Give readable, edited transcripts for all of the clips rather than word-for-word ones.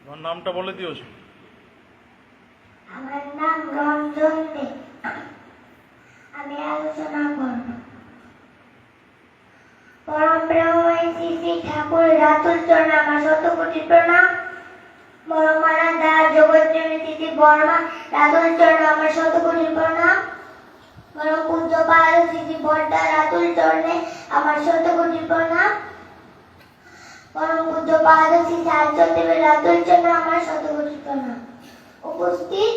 তোমার নামটা বলে দিও। আমার নাম রঞ্জন দে। আমি আলোচনা করব পরম প্রেমময় শ্রী শ্রী ঠাকুর রাতুল চরণ আমার শতকোটি প্রণাম। বড়মালা দা জগৎপ্রেমী তিথি বর্মা রাতুল চরণ আমার শতকোটি প্রণাম। পরম পূজ্যপাল শ্রী শ্রী বর্দা রাতুল চরণে আমার শতকোটি প্রণাম। পরম পূজ্যপাল শ্রী সার্জদেবের রাতুল চরণে আমার শতকোটি প্রণাম। উপস্থিত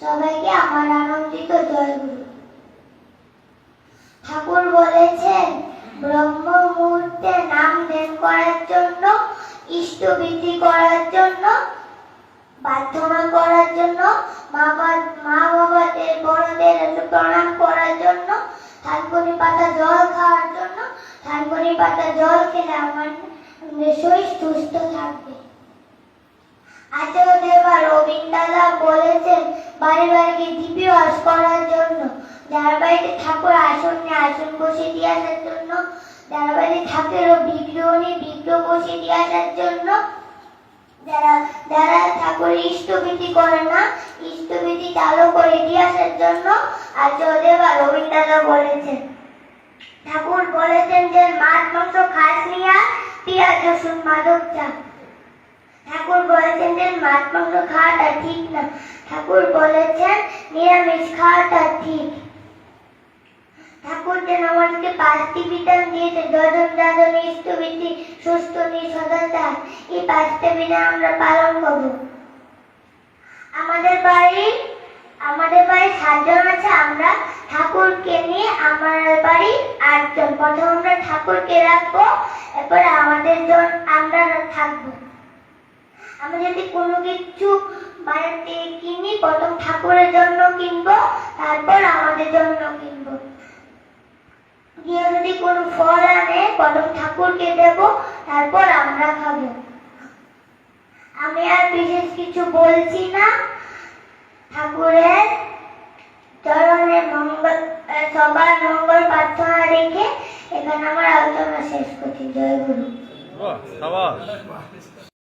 সবাইকে আমার আনন্দিত জয়গুরু। ঠাকুর বলেছেন ব্রহ্ম মুহূর্তে নাম ধ্যান করার জন্য, ইষ্টবৃদ্ধি করার জন্য, প্রার্থনা করার জন্য, মা বাবাদের বড়দের প্রণাম করার জন্য, থানকুনি পাতা জল খাওয়ার জন্য। থানকুনি পাতা জল খেলে আমার শরীর সুস্থ থাকবে। আচার্যদেব আর রবীন্দ্রদা বলেছেন বাড়ি বাড়িকে দীপিবাস করার জন্য, যার বাড়িতে ঠাকুর আসনে আসন বসে দিয়ে আসার জন্য, যার বাড়িতে ঠাকুরের বিগ্রহ নিয়ে বিগ্রহ বসে দিয়ে আসার জন্য, যারা ঠাকুরের ইষ্টবিধি করে না ইষ্টবিধি চালু করে দিয়ে আসার জন্য আচার্যদেব আর রবীন্দ্রদা বলেছেন। ঠাকুর বলেছেন যে মাছ মাংস খাস নিয়া পেঁয়াজ রসুন মাদক চা। ঠাকুর বলেছেন যে মাছ মাংস খাওয়াটা ঠিক না। ঠাকুর বলেছেন নিরামিষ খাওয়াটা ঠিক। ঠাকুর যেন আমাদেরকে 5টি বিধান দিয়েছে, যজন যাজন ইষ্টবৃদ্ধি সুস্থ সদাচার। এই 5টা বিধান আমরা পালন করব। আমাদের বাড়ি 7 জন আছে। আমরা ঠাকুরকে নিয়ে আমার বাড়ি 8 জন। প্রথম আমরা ঠাকুরকে রাখবো, এরপর আমাদের জন আমরা থাকবো। আমি যদি কোনো কিছু বাড়িতে কিনি, প্রথম ঠাকুরের জন্য কিনবো, তারপর আমাদের জন্য কিনবো। গিয়ে যদি কোনো ফল আনে, প্রথম ঠাকুরকে দেব, তারপর আমরা খাবো। আমি আর বিশেষ কিছু বলছি না। ঠাকুরের চরণে সবার মঙ্গল প্রার্থনা রেখে এখানে আমার আলোচনা শেষ করছি। জয় গুরু। বাহ, সাবাস।